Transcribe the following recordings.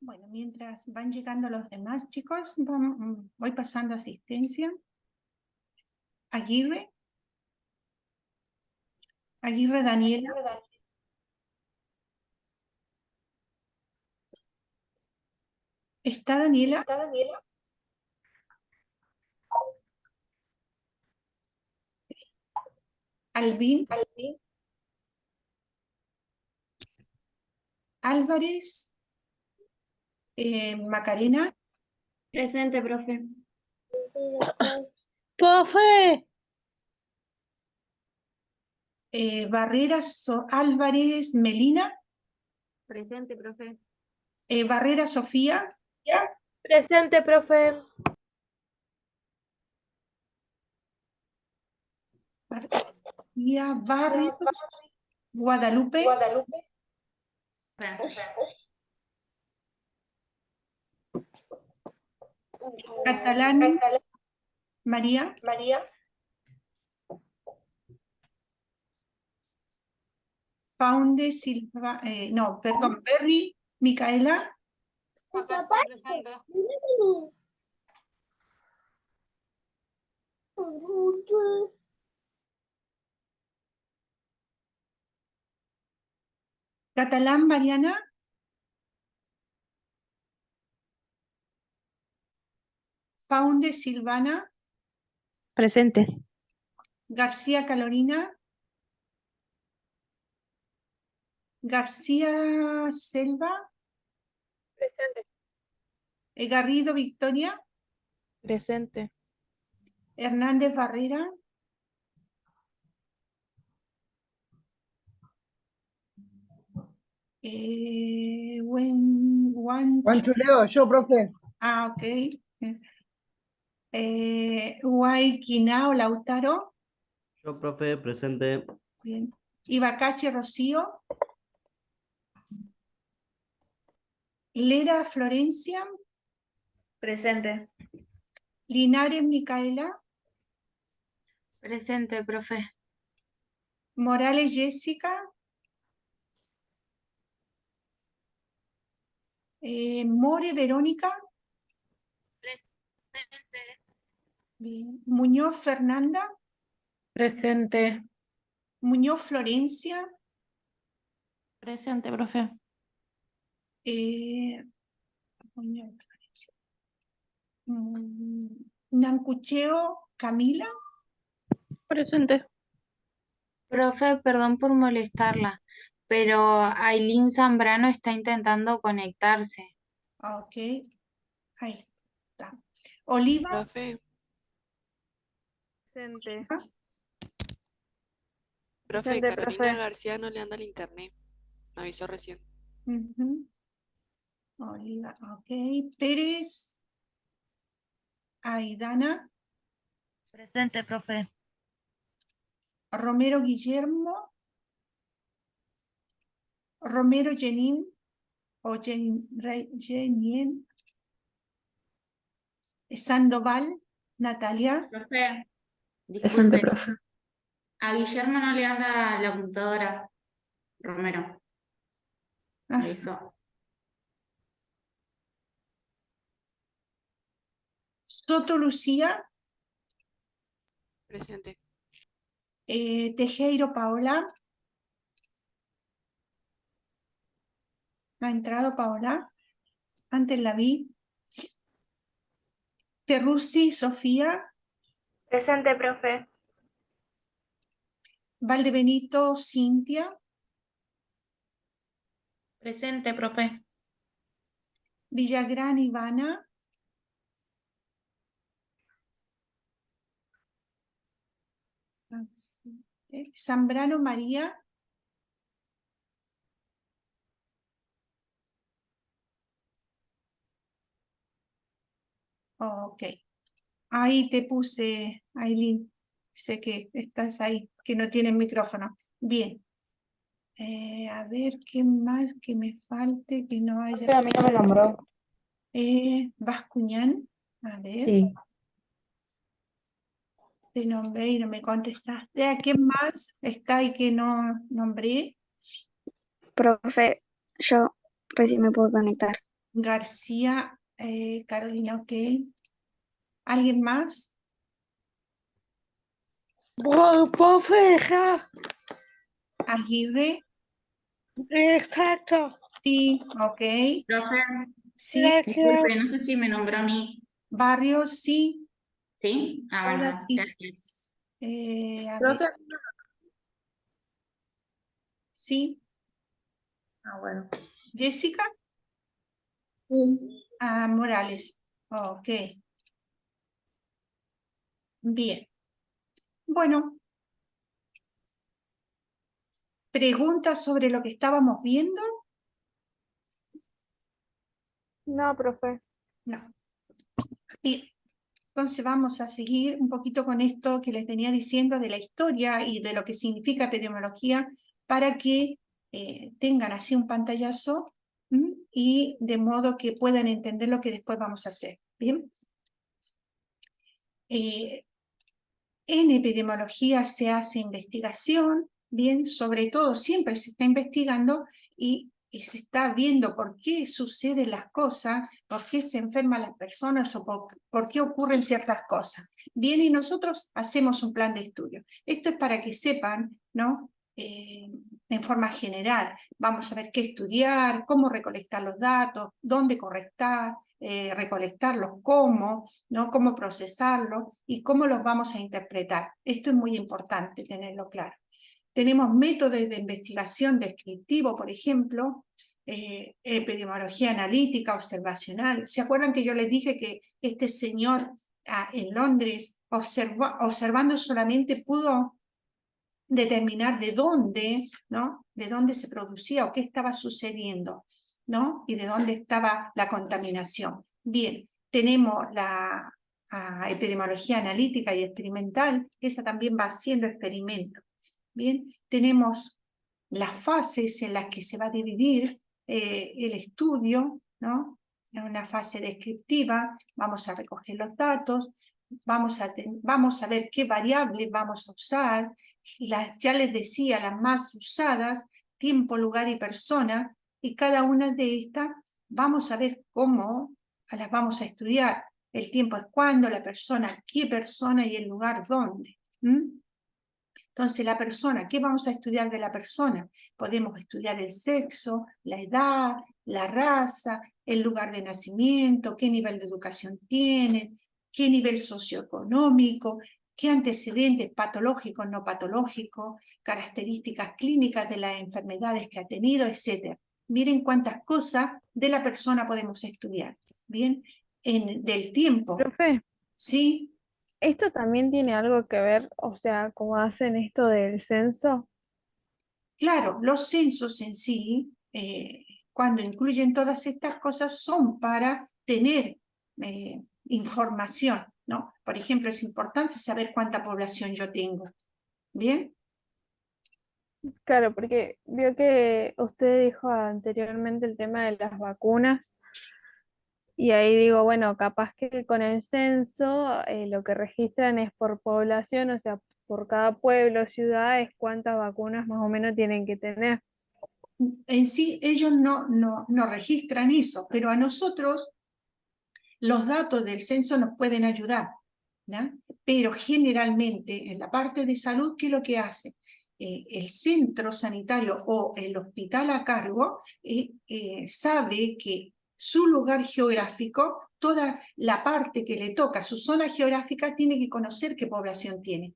Bueno, mientras van llegando los demás chicos, voy pasando asistencia. Aguirre. Aguirre Daniela. ¿Está Daniela? Albín. Álvarez. Macarena. Presente, profe. ¡Profe! Barreras Álvarez Melina. Presente, profe. Barrera Sofía. Presente, profe. Sofía Barrios. Guadalupe. Catalán. María. Faunde Silva, no, perdón, Berry, Micaela. Presente. Catalán, Mariana. Faunde Silvana. Presente. García Carolina. García Selva. Presente. Garrido Victoria. Presente. Hernández Barrera. Chuleo, yo, profe. Ah, ok. Guayquinao Lautaro. Yo, profe, presente. Bien. Ibacache Rocío. Lera Florencia. Presente. Linares Micaela. Presente, profe. Morales Jessica. More Verónica. Presente. Bien. Muñoz Fernanda. Presente. Muñoz Florencia. Presente, profe. Muñoz Florencia. Nancucheo Camila. Presente. Profe, perdón por molestarla, pero Ailín Zambrano está intentando conectarse. Ok. Ahí está. Oliva. Profe, Presente. profe, Presente, Carolina profe. García no le anda el internet. Me avisó recién. Ujú. Oliva, ok. Pérez. Aidana. Presente, profe. Romero Guillermo. Romero Jenin. O Jenien. Sandoval. Natalia. Profe, Presente, disculpe, profe. a Guillermo no le anda la computadora. Romero, Ah, avisó. Soto Lucía. Presente. Tejero Paola. ¿Ha entrado Paola? Antes la vi. Terruzzi Sofía. Presente, profe. Valdebenito Cintia. Presente, profe. Villagrán Ivana. Zambrano María. Ok. Ahí te puse, Aileen. Sé que estás ahí, que no tienes micrófono. Bien. A ver, ¿qué más que me falte que no haya? A mí no me nombró. Bascuñán. A ver, Sí. te nombré y no me contestaste. ¿A quién más está y que no nombré? Profe, yo recién me puedo conectar. García, Carolina, ok. ¿Alguien más? Profe, ja. Aguirre, Exacto. sí, ok. Profe, Sí, disculpe, no sé si me nombró a mí. Barrios, sí. ¿Sí? Ah, Hola, bueno, sí. gracias. A ver, Profe. sí. Ah, bueno. Jessica, Sí. Morales, ok. Bien. Bueno, ¿preguntas sobre lo que estábamos viendo? No, profe. No. Bien. Entonces vamos a seguir un poquito con esto que les venía diciendo de la historia y de lo que significa epidemiología para que tengan así un pantallazo y de modo que puedan entender lo que después vamos a hacer. Bien. En epidemiología se hace investigación, bien, sobre todo siempre se está investigando y se está viendo por qué suceden las cosas, por qué se enferman las personas o por qué ocurren ciertas cosas. Bien, y nosotros hacemos un plan de estudio. Esto es para que sepan, ¿no? En forma general, vamos a ver qué estudiar, cómo recolectar los datos, dónde recolectarlos, cómo, ¿no? Cómo procesarlos y cómo los vamos a interpretar. Esto es muy importante tenerlo claro. Tenemos métodos de investigación descriptivo, por ejemplo, epidemiología analítica, observacional. ¿Se acuerdan que yo les dije que este señor en Londres, observando solamente, pudo determinar de dónde, ¿no? De dónde se producía o qué estaba sucediendo, ¿no? Y de dónde estaba la contaminación. Bien, tenemos la epidemiología analítica y experimental, que esa también va haciendo experimentos. Bien, tenemos las fases en las que se va a dividir el estudio, ¿no? En una fase descriptiva, vamos a recoger los datos, vamos a ver qué variables vamos a usar, ya les decía, las más usadas, tiempo, lugar y persona, y cada una de estas vamos a ver cómo las vamos a estudiar. El tiempo es cuándo, la persona, qué persona y el lugar dónde. Entonces, la persona, ¿qué vamos a estudiar de la persona? Podemos estudiar el sexo, la edad, la raza, el lugar de nacimiento, qué nivel de educación tiene, qué nivel socioeconómico, qué antecedentes patológicos, no patológicos, características clínicas de las enfermedades que ha tenido, etc. Miren cuántas cosas de la persona podemos estudiar. Bien, del tiempo. Profe, ¿Sí? ¿esto también tiene algo que ver, o sea, cómo hacen esto del censo? Claro, los censos en sí, cuando incluyen todas estas cosas, son para tener información, ¿no? Por ejemplo, es importante saber cuánta población yo tengo. ¿Bien? Claro, porque vio que usted dijo anteriormente el tema de las vacunas y ahí digo, bueno, capaz que con el censo lo que registran es por población, o sea, por cada pueblo o ciudad es cuántas vacunas más o menos tienen que tener. En sí, ellos no registran eso, pero a nosotros los datos del censo nos pueden ayudar, ¿no? Pero generalmente en la parte de salud, ¿qué es lo que hace? El centro sanitario o el hospital a cargo sabe que su lugar geográfico, toda la parte que le toca, su zona geográfica, tiene que conocer qué población tiene.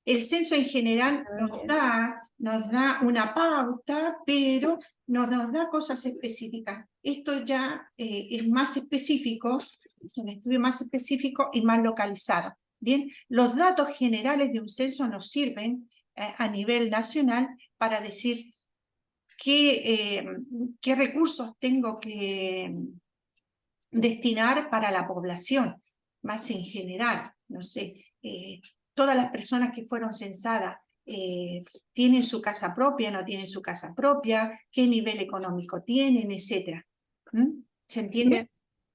El censo en general nos da una pauta, pero no nos da cosas específicas. Esto ya es más específico, es un estudio más específico y más localizado. Bien, los datos generales de un censo nos sirven a nivel nacional para decir qué recursos tengo que destinar para la población, más en general, no sé, todas las personas que fueron censadas tienen su casa propia, no tienen su casa propia, qué nivel económico tienen, etc. ¿Se entiende?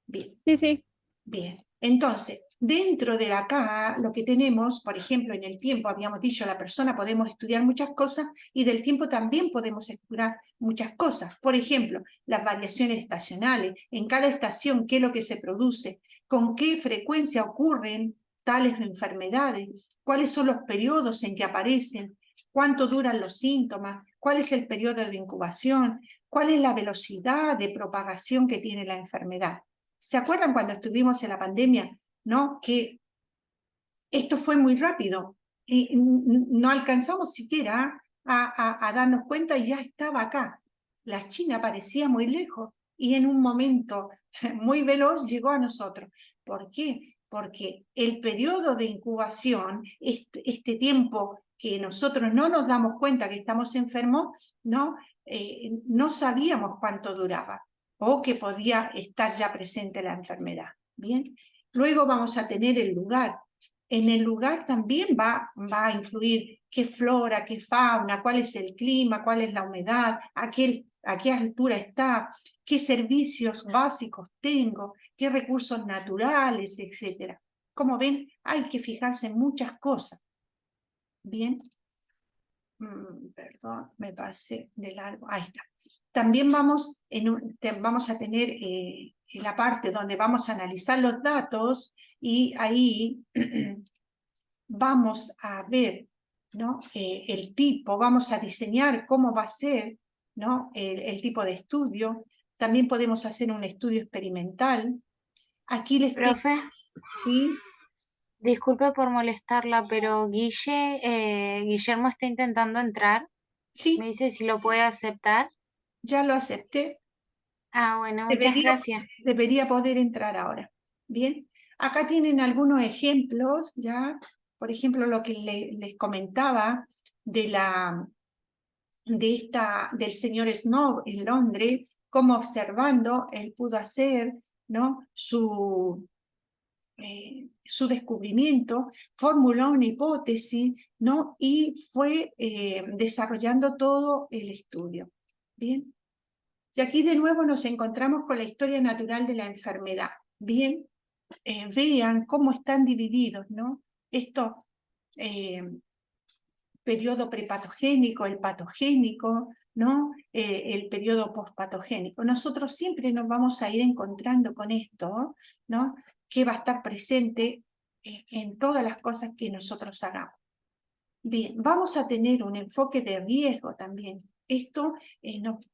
Bien, Bien, sí, sí. bien. Entonces, Dentro de acá, lo que tenemos, por ejemplo, en el tiempo, habíamos dicho, la persona podemos estudiar muchas cosas y del tiempo también podemos estudiar muchas cosas. Por ejemplo, las variaciones estacionales, en cada estación, qué es lo que se produce, con qué frecuencia ocurren tales enfermedades, cuáles son los periodos en que aparecen, cuánto duran los síntomas, cuál es el periodo de incubación, cuál es la velocidad de propagación que tiene la enfermedad. ¿Se acuerdan cuando estuvimos en la pandemia? ¿No? Que esto fue muy rápido y no alcanzamos siquiera a darnos cuenta y ya estaba acá. La China parecía muy lejos y en un momento muy veloz llegó a nosotros. ¿Por qué? Porque el periodo de incubación, este tiempo que nosotros no nos damos cuenta que estamos enfermos, no sabíamos cuánto duraba o que podía estar ya presente la enfermedad. Bien. Luego vamos a tener el lugar. En el lugar también va a influir qué flora, qué fauna, cuál es el clima, cuál es la humedad, a qué altura está, qué servicios básicos tengo, qué recursos naturales, etc. Como ven, hay que fijarse en muchas cosas. Bien. Perdón, me pasé de largo. Ahí está. También vamos a tener la parte donde vamos a analizar los datos y ahí vamos a ver, ¿no? El tipo, vamos a diseñar cómo va a ser, ¿no? El tipo de estudio. También podemos hacer un estudio experimental. Aquí les tengo, Profe, ¿sí? disculpe por molestarla, pero Guillermo está intentando entrar. Me Sí, dice si lo puede aceptar. ya lo acepté. Ah, bueno, muchas gracias. Debería poder entrar ahora. Bien, acá tienen algunos ejemplos, ya, por ejemplo, lo que les comentaba del señor Snow en Londres, cómo observando él pudo hacer, ¿no? su descubrimiento, formuló una hipótesis, ¿no? Y fue desarrollando todo el estudio. Bien. Y aquí de nuevo nos encontramos con la historia natural de la enfermedad. Bien, vean cómo están divididos, ¿no? Esto, periodo prepatogénico, el patogénico, ¿no? El periodo postpatogénico. Nosotros siempre nos vamos a ir encontrando con esto, ¿no? Que va a estar presente en todas las cosas que nosotros hagamos. Bien, vamos a tener un enfoque de riesgo también. Esto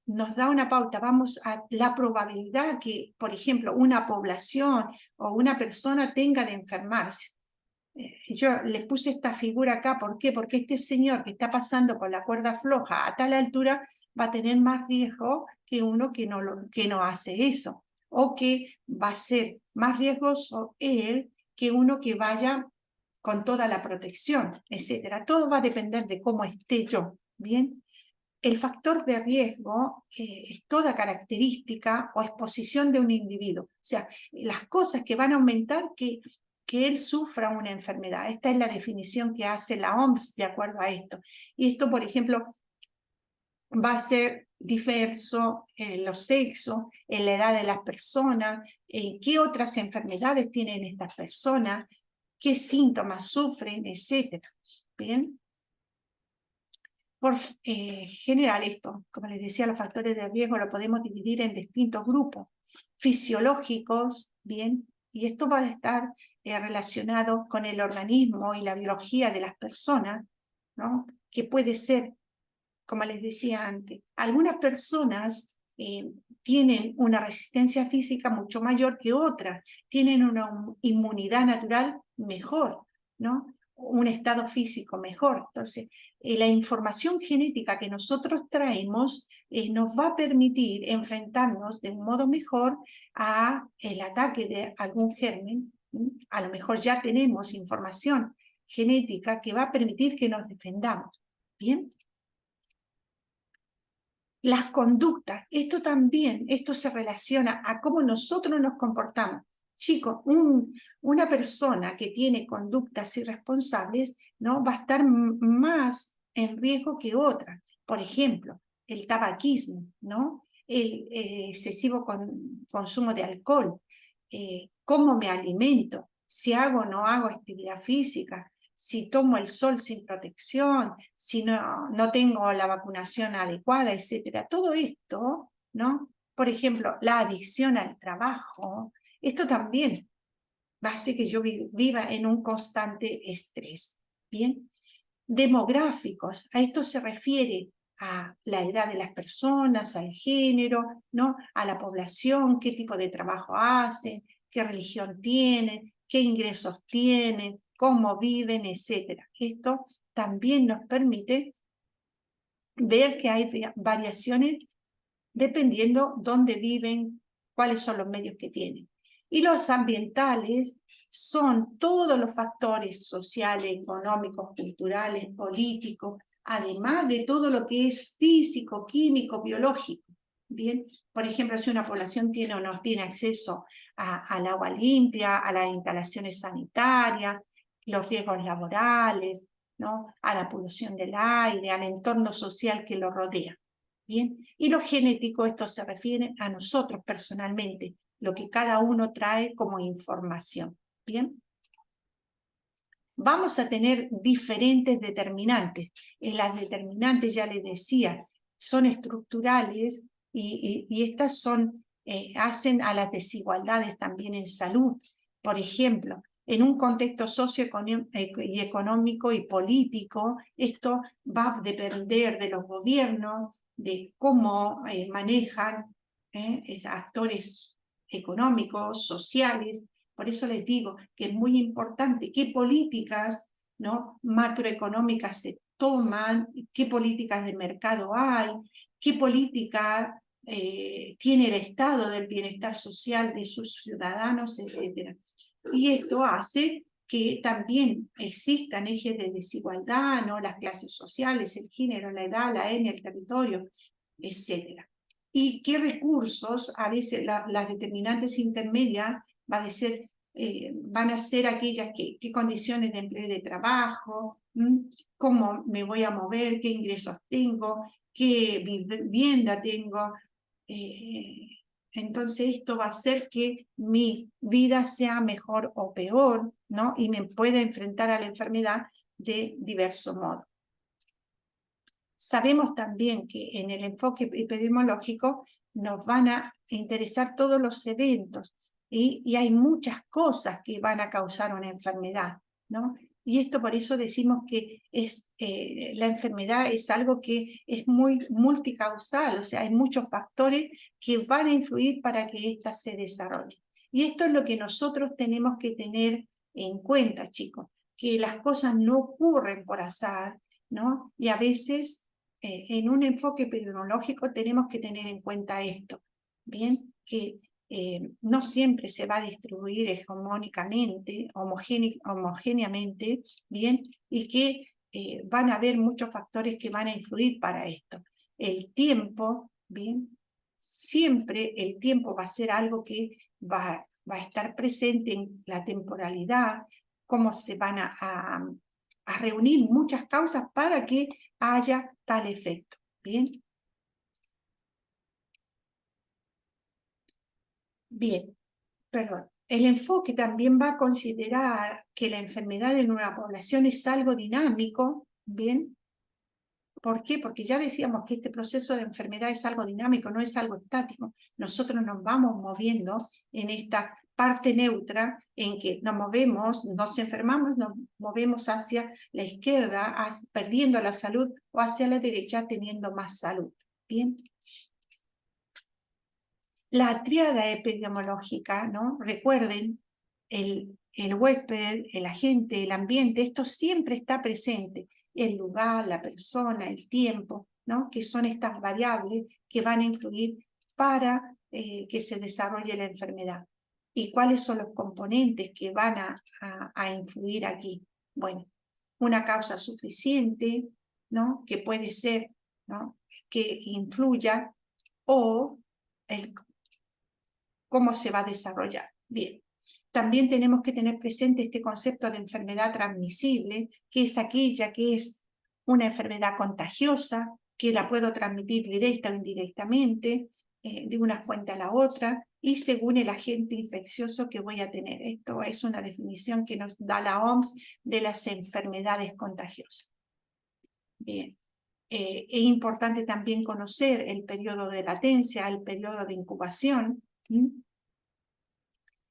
nos da una pauta, vamos a la probabilidad que, por ejemplo, una población o una persona tenga de enfermarse. Yo les puse esta figura acá, ¿por qué? Porque este señor que está pasando por la cuerda floja a tal altura va a tener más riesgo que uno que no hace eso, o que va a ser más riesgoso él que uno que vaya con toda la protección, etcétera. Todo va a depender de cómo esté yo, ¿bien? El factor de riesgo es toda característica o exposición de un individuo. O sea, las cosas que van a aumentar que él sufra una enfermedad. Esta es la definición que hace la OMS de acuerdo a esto. Y esto, por ejemplo, va a ser diverso en los sexos, en la edad de las personas, en qué otras enfermedades tienen estas personas, qué síntomas sufren, etc. ¿Bien? Por general esto, como les decía, los factores de riesgo lo podemos dividir en distintos grupos fisiológicos, ¿bien? Y esto va a estar relacionado con el organismo y la biología de las personas, ¿no? Que puede ser, como les decía antes, algunas personas tienen una resistencia física mucho mayor que otras, tienen una inmunidad natural mejor, ¿no? Un estado físico mejor. Entonces, la información genética que nosotros traemos nos va a permitir enfrentarnos de un modo mejor a el ataque de algún germen. A lo mejor ya tenemos información genética que va a permitir que nos defendamos. ¿Bien? Las conductas, esto se relaciona a cómo nosotros nos comportamos. Chicos, una persona que tiene conductas irresponsables, ¿no? Va a estar más en riesgo que otra. Por ejemplo, el tabaquismo, ¿no? El excesivo consumo de alcohol, cómo me alimento. si hago o no hago actividad física, si tomo el sol sin protección, si no tengo la vacunación adecuada, etcétera. Todo esto, ¿no? Por ejemplo, la adicción al trabajo, esto también va a hacer que yo viva en un constante estrés. Bien, demográficos, a esto se refiere a la edad de las personas, al género, ¿no? A la población, qué tipo de trabajo hacen, qué religión tienen, qué ingresos tienen, cómo viven, etc. Esto también nos permite ver que hay variaciones dependiendo dónde viven, cuáles son los medios que tienen. Y los ambientales son todos los factores sociales, económicos, culturales, políticos, además de todo lo que es físico, químico, biológico. Bien, por ejemplo, si una población tiene o no tiene acceso al agua limpia, a las instalaciones sanitarias, los riesgos laborales, ¿no? A la polución del aire, al entorno social que lo rodea. Bien, y lo genético, esto se refiere a nosotros personalmente, lo que cada uno trae como información. Bien, vamos a tener diferentes determinantes. Las determinantes, ya les decía, son estructurales y estas son, hacen a las desigualdades también en salud. Por ejemplo, en un contexto socioeconómico y político, esto va a depender de los gobiernos, de cómo manejan actores económicos, sociales. Por eso les digo que es muy importante qué políticas, ¿no?, macroeconómicas se toman, qué políticas de mercado hay, qué política tiene el estado del bienestar social de sus ciudadanos, etc. Y esto hace que también existan ejes de desigualdad, ¿no?, las clases sociales, el género, la edad, la etnia, el territorio, etc. Y qué recursos, a veces las determinantes intermedias van a ser aquellas qué condiciones de empleo y de trabajo, cómo me voy a mover, qué ingresos tengo, qué vivienda tengo. Entonces esto va a hacer que mi vida sea mejor o peor, ¿no? Y me pueda enfrentar a la enfermedad de diverso modo. Sabemos también que en el enfoque epidemiológico nos van a interesar todos los eventos y hay muchas cosas que van a causar una enfermedad, ¿no? Y esto por eso decimos que la enfermedad es algo que es muy multicausal, o sea, hay muchos factores que van a influir para que ésta se desarrolle. Y esto es lo que nosotros tenemos que tener en cuenta, chicos, que las cosas no ocurren por azar, ¿no? Y a veces en un enfoque epidemiológico tenemos que tener en cuenta esto, ¿bien? Que no siempre se va a distribuir hegemónicamente, homogéneamente, ¿bien? Y que van a haber muchos factores que van a influir para esto. El tiempo, ¿bien? Siempre el tiempo va a ser algo que va a estar presente en la temporalidad, cómo se van a reunir muchas causas para que haya tal efecto. ¿Bien? Bien, perdón. El enfoque también va a considerar que la enfermedad en una población es algo dinámico, ¿bien? ¿Por qué? Porque ya decíamos que este proceso de enfermedad es algo dinámico, no es algo estático. Nosotros nos vamos moviendo en esta parte neutra en que nos movemos, nos enfermamos, nos movemos hacia la izquierda, perdiendo la salud, o hacia la derecha, teniendo más salud. ¿Bien? La tríada epidemiológica, ¿no? Recuerden, el huésped, el agente, el ambiente, esto siempre está presente. El lugar, la persona, el tiempo, ¿no? Que son estas variables que van a influir para que se desarrolle la enfermedad. ¿Y cuáles son los componentes que van a influir aquí? Bueno, una causa suficiente, ¿no? Que puede ser, ¿no?, que influya, o cómo se va a desarrollar. Bien. También tenemos que tener presente este concepto de enfermedad transmisible, que es aquella que es una enfermedad contagiosa, que la puedo transmitir directa o indirectamente, de una fuente a la otra y según el agente infeccioso que voy a tener. Esto es una definición que nos da la OMS de las enfermedades contagiosas. Bien. Es importante también conocer el periodo de latencia, el periodo de incubación,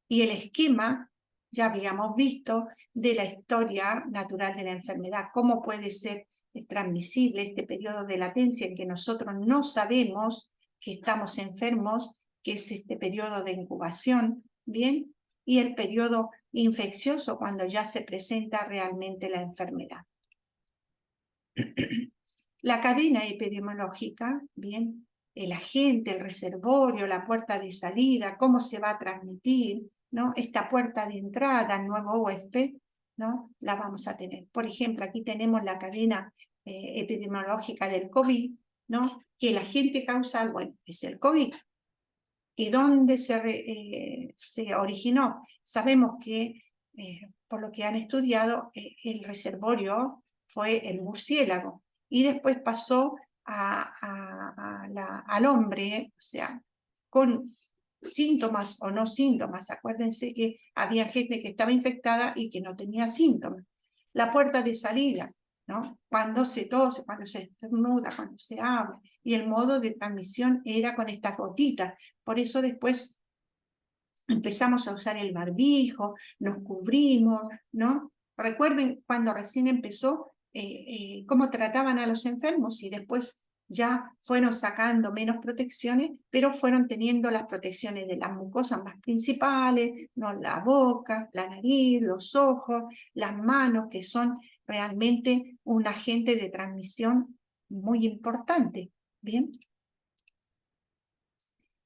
y el esquema, ya habíamos visto, de la historia natural de la enfermedad, cómo puede ser transmisible este periodo de latencia en que nosotros no sabemos que estamos enfermos, que es este periodo de incubación, ¿bien? Y el periodo infeccioso cuando ya se presenta realmente la enfermedad. La cadena epidemiológica, bien, el agente, el reservorio, la puerta de salida, cómo se va a transmitir, ¿no? Esta puerta de entrada al nuevo huésped, ¿no? La vamos a tener. Por ejemplo, aquí tenemos la cadena epidemiológica del COVID, ¿no? Que el agente causal, bueno, es el COVID. ¿Y dónde se originó? Sabemos que, por lo que han estudiado, el reservorio fue el murciélago y después pasó al hombre, o sea, con síntomas o no síntomas. Acuérdense que había gente que estaba infectada y que no tenía síntomas. La puerta de salida, ¿no? Cuando se tose, cuando se estornuda, cuando se habla. Y el modo de transmisión era con estas gotitas. Por eso después empezamos a usar el barbijo, nos cubrimos, ¿no? Recuerden cuando recién empezó cómo trataban a los enfermos y después ya fueron sacando menos protecciones, pero fueron teniendo las protecciones de las mucosas más principales, ¿no? La boca, la nariz, los ojos, las manos, que son realmente un agente de transmisión muy importante. ¿Bien?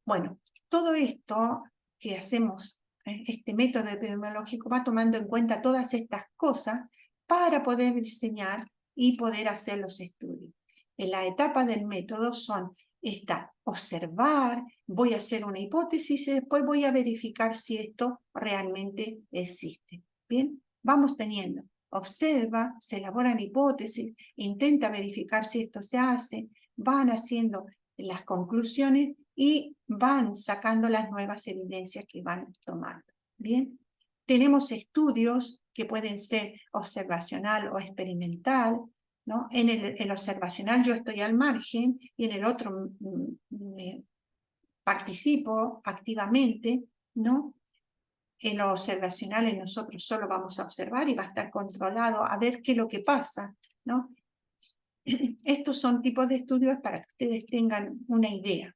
Bueno, todo esto que hacemos, este método epidemiológico, va tomando en cuenta todas estas cosas para poder diseñar y poder hacer los estudios. En la etapa del método son observar, voy a hacer una hipótesis y después voy a verificar si esto realmente existe. Bien, vamos teniendo, observa, se elaboran hipótesis, intenta verificar si esto se hace, van haciendo las conclusiones y van sacando las nuevas evidencias que van tomando. Bien, tenemos estudios que pueden ser observacional o experimental, ¿no? En el observacional yo estoy al margen y en el otro participo activamente, ¿no? En lo observacional nosotros solo vamos a observar y va a estar controlado a ver qué es lo que pasa, ¿no? Estos son tipos de estudios para que ustedes tengan una idea.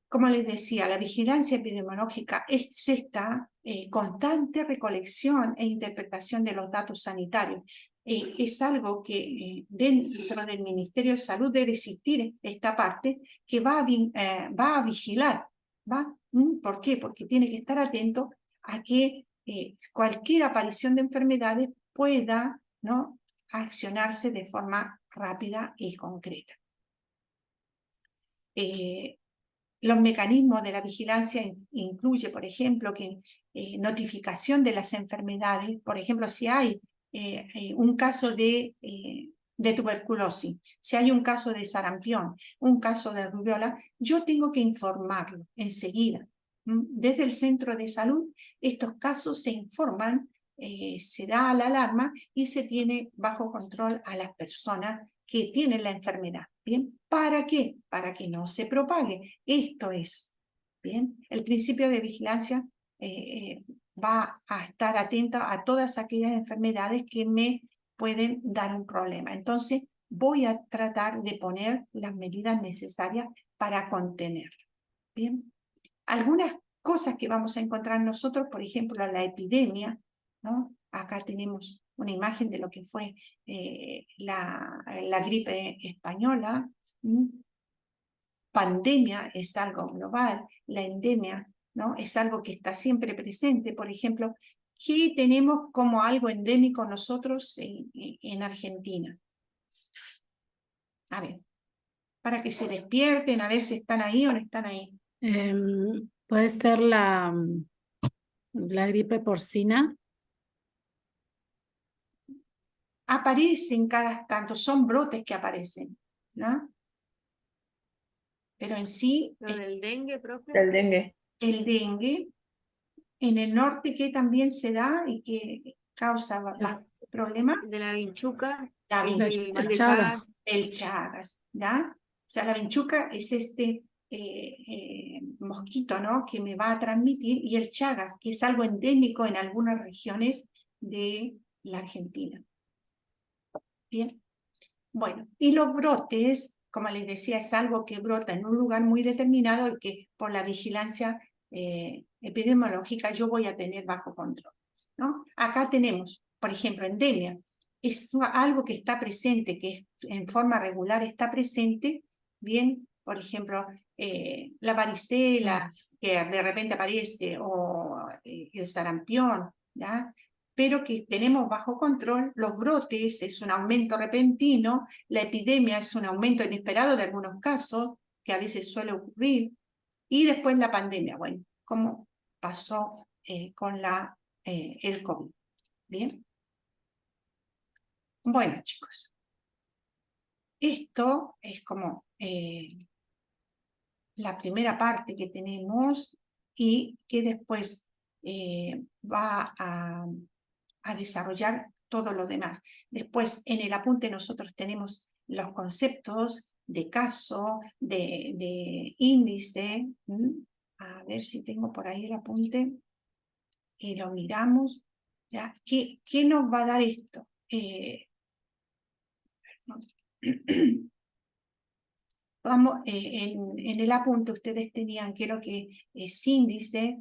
Como les decía, la vigilancia epidemiológica es esta constante recolección e interpretación de los datos sanitarios. Es algo que dentro del Ministerio de Salud debe existir esta parte que va a vigilar. ¿Va? ¿Por qué? Porque tiene que estar atento a que cualquier aparición de enfermedades pueda, ¿no?, accionarse de forma rápida y concreta. Los mecanismos de la vigilancia incluye, por ejemplo, que notificación de las enfermedades. Por ejemplo, si hay un caso de tuberculosis, si hay un caso de sarampión, un caso de rubiola, yo tengo que informarlo enseguida. Desde el centro de salud, estos casos se informan, se da la alarma y se tiene bajo control a las personas que tienen la enfermedad. ¿Bien? ¿Para qué? Para que no se propague. Esto es, ¿bien? El principio de vigilancia va a estar atenta a todas aquellas enfermedades que me pueden dar un problema. Entonces, voy a tratar de poner las medidas necesarias para contenerlo. ¿Bien? Algunas cosas que vamos a encontrar nosotros, por ejemplo, la epidemia, ¿no? Acá tenemos una imagen de lo que fue la gripe española. Pandemia es algo global, la endemia, ¿no?, es algo que está siempre presente. Por ejemplo, ¿qué tenemos como algo endémico nosotros en Argentina? A ver, para que se despierten, a ver si están ahí o no están ahí. Puede ser la gripe porcina. Aparecen cada tanto, son brotes que aparecen, ¿no? pero en sí, Lo del dengue, profe. El dengue. el dengue, en el norte que también se da y que causa bastante problema, De la vinchuca, la el vinchuca, mal de Chagas. Chagas. el Chagas, ¿ya? O sea, la vinchuca es este mosquito, ¿no? Que me va a transmitir, y el Chagas, que es algo endémico en algunas regiones de la Argentina. Bien. Bueno, y los brotes, como les decía, es algo que brota en un lugar muy determinado y que por la vigilancia epidemiológica yo voy a tener bajo control, ¿no? Acá tenemos, por ejemplo, endemia. Es algo que está presente, que en forma regular está presente, bien, por ejemplo, la varicela, que de repente aparece, o el sarampión, ¿ya? Pero que tenemos bajo control. Los brotes es un aumento repentino, la epidemia es un aumento inesperado de algunos casos, que a veces suele ocurrir, y después la pandemia, bueno, como pasó con el COVID. Bien. Bueno, chicos, esto es como la primera parte que tenemos y que después va a desarrollar todo lo demás. Después, en el apunte nosotros tenemos los conceptos de caso, de índice. A ver si tengo por ahí el apunte y lo miramos. ¿Ya? ¿Qué nos va a dar esto? Vamos, en el apunte ustedes tenían qué es lo que es índice,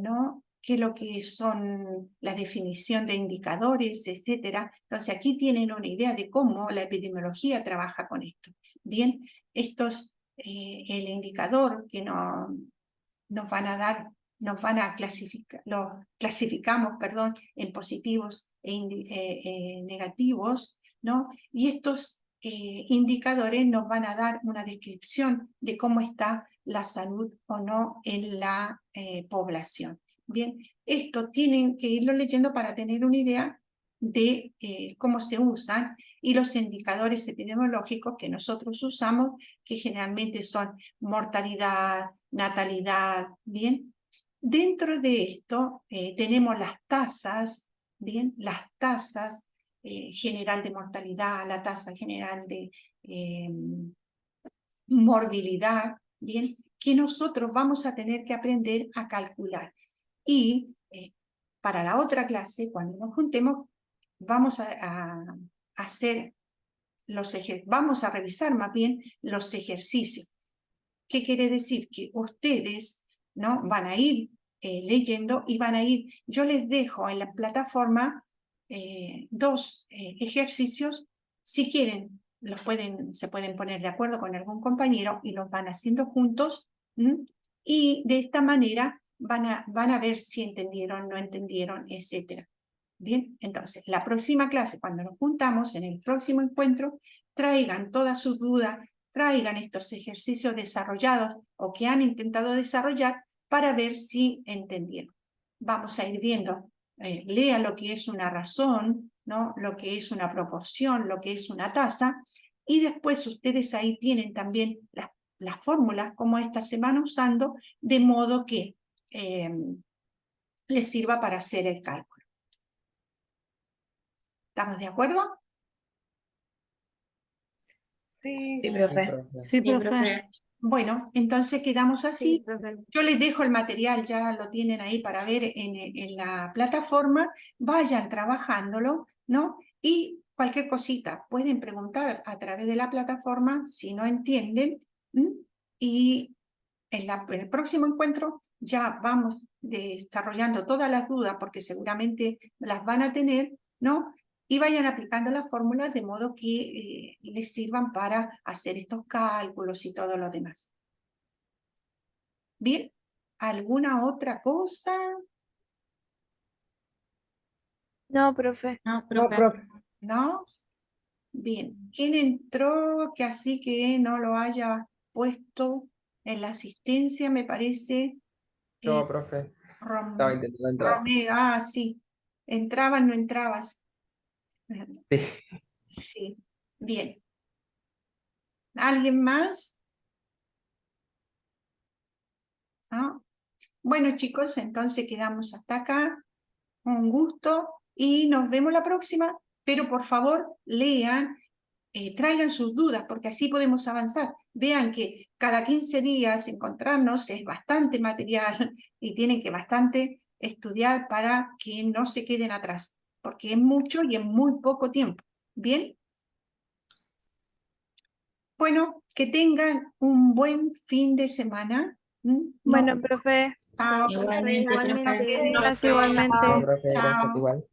¿no? Qué es lo que son la definición de indicadores, etcétera. Entonces aquí tienen una idea de cómo la epidemiología trabaja con esto. Bien, estos, el indicador que nos van a dar, nos van a clasificar, los clasificamos, perdón, en positivos e negativos, ¿no? Y estos indicadores nos van a dar una descripción de cómo está la salud o no en la población. Bien, esto tienen que irlo leyendo para tener una idea de cómo se usan, y los indicadores epidemiológicos que nosotros usamos, que generalmente son mortalidad, natalidad, ¿bien? Dentro de esto tenemos las tasas, ¿bien? Las tasas general de mortalidad, la tasa general de morbilidad, ¿bien? Que nosotros vamos a tener que aprender a calcular. Y para la otra clase, cuando nos juntemos, vamos a hacer vamos a revisar más bien los ejercicios. ¿Qué quiere decir? Que ustedes, ¿no? Van a ir leyendo y van a ir, yo les dejo en la plataforma dos ejercicios. Si quieren, se pueden poner de acuerdo con algún compañero y los van haciendo juntos, y de esta manera van a ver si entendieron, no entendieron, etcétera. Bien, entonces, la próxima clase, cuando nos juntamos en el próximo encuentro, traigan todas sus dudas, traigan estos ejercicios desarrollados o que han intentado desarrollar para ver si entendieron. Vamos a ir viendo, lean lo que es una razón, ¿no? Lo que es una proporción, lo que es una tasa, y después ustedes ahí tienen también las fórmulas, como estas se van usando, de modo que les sirva para hacer el cálculo. ¿Estamos de acuerdo? Sí, profe. Sí, Sí, profe. profe. Bueno, entonces quedamos Sí, así. profe. Yo les dejo el material, ya lo tienen ahí para ver en la plataforma. Vayan trabajándolo, ¿no? Y cualquier cosita, pueden preguntar a través de la plataforma si no entienden. Y en el próximo encuentro ya vamos desarrollando todas las dudas, porque seguramente las van a tener, ¿no? Y vayan aplicando las fórmulas de modo que les sirvan para hacer estos cálculos y todo lo demás. Bien, ¿alguna otra cosa? No, profe. No, No, profe. profe. ¿No? Bien, ¿quién entró que así que no lo haya puesto en la asistencia? Me parece Yo, profe, estaba intentando entrar. Romero. Ah, sí, entrabas, no entrabas. Sí. Sí, bien. ¿Alguien más? ¿no? Bueno, chicos, entonces quedamos hasta acá. Un gusto y nos vemos la próxima, pero por favor lean, traigan sus dudas, porque así podemos avanzar. Vean que cada 15 días encontrarnos es bastante material y tienen que bastante estudiar para que no se queden atrás, porque es mucho y en muy poco tiempo. ¿Bien? Bueno, que tengan un buen fin de semana. Bueno, profe. Chao, Igualmente, Igualmente. gracias a ustedes. Gracias igualmente. Chao, profe, gracias Chao. igual.